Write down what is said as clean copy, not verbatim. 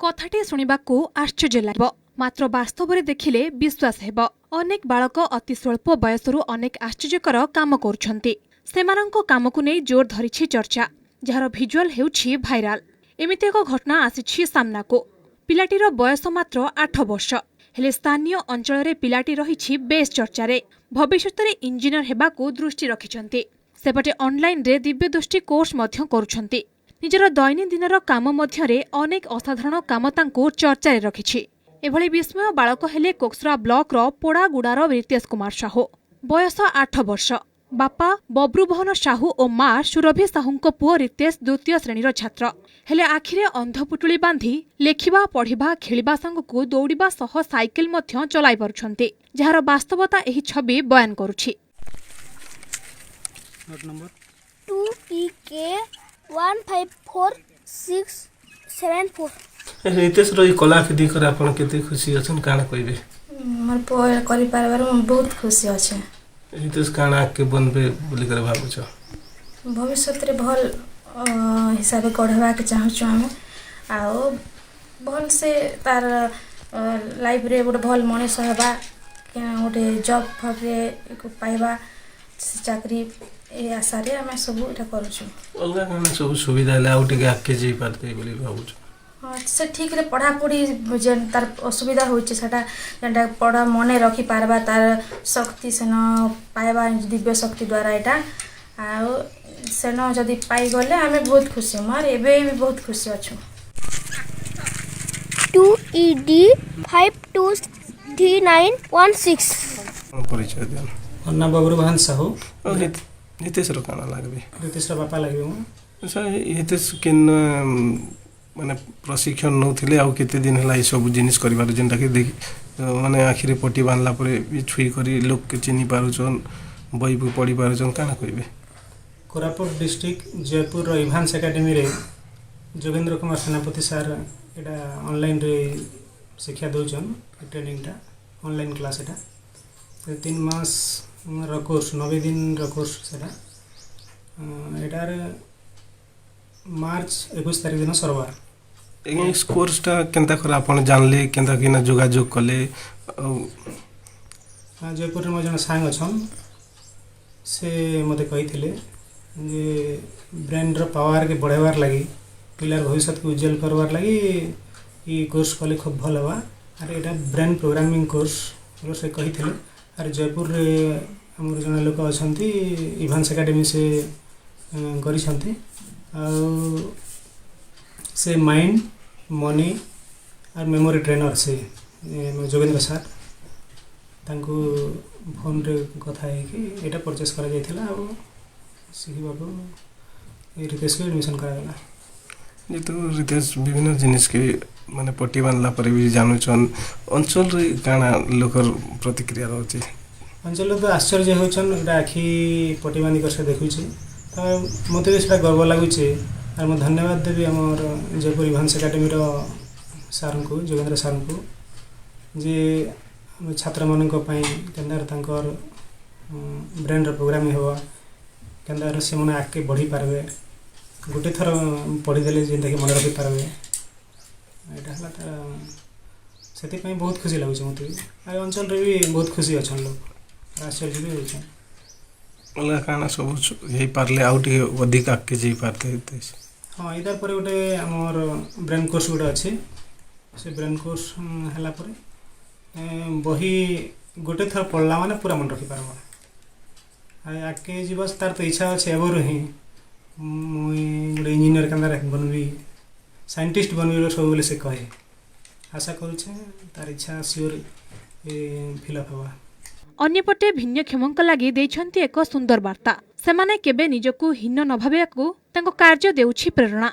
कथाटी शुणिबाकू आश्चर्य लागिब मात्र वास्तव में देखिले विश्वास हेब। अनेक बालक अति स्वल्प बयसरू अनेक आश्चर्यकर काम करुछन्ति। सेमानंको कामकु नै जोर धरिछि चर्चा, जार भिजुआल हेउछि भाइराल। एमिति एक घटना आसिछि सामनाको। पिलाटीर बयस मात्र 8 वर्ष, हेले स्थानीय अंचल रे पिलाटी रहिछि बेस चर्चारे। भविष्यतरे इंजिनियर हेबाकू दृष्टि रखिछन्ति। सेपटे ऑनलाइन रे दिव्य दृष्टि कोर्स मध्य करुछन्ति। निजर दैनन्दिनर काम मध्यरे अनेक असाधारण काम तांको चर्चारे रखिछि। एभଳି विस्मय बालक हेले कोक्सरा ब्लॉक रो पोड़ागुड़ार रितेश कुमार साहू। बयस 8 वर्ष। बापा बब्रुभवन साहू और माँ सुरभि साहूंको पुओ रितेश द्वितीय श्रेणीर छात्र। हेले आखिरे अंधपुटुली बांधी लेखिबा पढ़िबा खेलिबा संगकु दौड़िबा सह साइकेल मध्य चलाई पारुछन्ति, जार वास्तवता एही छवि बयान करुछि। Note number 2PK 154674। रितेश रो कलाकृति देखकर आपण केते खुशी अछन काना कहबे? मोर पुओ करि पारबार बहुत खुशी अछि। रितेश काना के बनबे बोली कर भाबु छ? भविष्य रे भल हिसाब गढ़वा के चाहू छु हम आओ भल से तार लाइफ रे गोटे भल मनीष हेबा गोटे जॉब फबरे पाइबा चाकरी ए आशा रे हम सब एटा करू छु। अलगा काना सब सुविधा ले आउट के आके जे पाते बोली भाबु छ। से ठीक रे पढ़ा पढ़ी जेन तार असुविधा होइछ सेटा जेनटा पढ़ा मने रखी पारबा तार शक्ति सेन पाइबा दिव्य शक्ति द्वारा एटा आ सेन जदी पाई गले हमें बहुत खुशी मार एबे भी बहुत खुशी अछु। 2ED 523916। परिचय दियो। अन्ना बब्रुभवन साहू। रितेश रो काना लागबे? रितेश रो बापा लागबे मु। अच्छा रितेश किन माने प्रशिक्षण नौथिले आ केते दिन हला ई सब जिनिस करिबार जेंटा के देखि माने आखिरे पट्टी बांधला परे छुई करी लोग के चिनी पारुछन बई पढ़ी पारुछन काना कहबे? कोरापुट डिस्ट्रिक्ट जयपुर रो इभांस एकेडमी रे जोगेंद्र कुमार सेनापति सर एटा ऑनलाइन रे शिक्षा दोजन ट्रेनिंगटा ऑनलाइन क्लास एटा 3 मास रो कोर्स 90 दिन रो कोर्स सेटा एटार मार्च 21 तारिख दिन सरवा। इस कोर्सटा केनता कर आपण जानले केनता किना जोगाजोग कले? जयपुर में जन सांग अछन से मते कहिथिले जे ब्रेन रो पावर के बढ़ावार लागि पिलार भविष्य को उज्जवल करवार लागि ई कोर्स कले खूब भल बा। अरे एटा ब्रेन प्रोग्रामिंग कोर्स रो से कहिथिले। अरे जयपुर रे हमर जन लोक अछंती इभांस एकेडमी से करिसंती से माइंड मनी और मेमोरी ट्रेनर से जोगेंद्र सर तांको फोन रे कथा है कि एटा परचेस करा जायथिला आ सिखिबा को रितेश को एडमिशन करा गला। जे तो रितेश विभिन्न जिनिस के माने पट्टी बांधला पर भी जानु छन अंचल रे काना लोकर प्रतिक्रिया रहछि? अंचल तो आश्चर्य होछन एटा आखी पट्टी बांधी कर से देखुछि मत भी सेटा गर्व लगुचे। और मैं धन्यवाद देवी आमर जयपुर इभांस एकेडमी सार को जोगेंद्र सार को जे छात्र मान केन्दार ब्रेन प्रोग्रामिंग होगा केन्दार से मैंने आगे बढ़ी पारे गोटे थर पढ़ीदे जेनटा कि मन रखी पारे यहाँ तार से बहुत खुशी लगुच मत भी अंचल भी बहुत खुशी अच्छा लोग आश्चर्य भी होता अलग काना सब यही पारले आउट अधिक आके जे पारते। हाँ इधर पर गोटे आमर ब्रेन कोर्स गोटे अच्छे से ब्रेन कोर्स है बही गोटे थर पढ़ला माने पूरा मन रखी पारबा आगे जीवा तार तो इच्छा अच्छे एवं ही मुई गोटे इंजीनियर केन्दार बनबी साइंटिस्ट बनबी सब बोले से कहे आशा करुचे तार इच्छा सियोर फिलअप होगा। अन्यपटे भिन्नक्षमଙ୍କ लागि ଦେଇଛନ୍ତି ଏକ ସୁନ୍ଦର ବାର୍ତ୍ତା। ସେମାନେ କେବେ ନିଜକୁ ହୀନ ନ ଭାବିବାକୁ ତାଙ୍କ କାର୍ଯ୍ୟ ଦେଉଛି ପ୍ରେରଣା।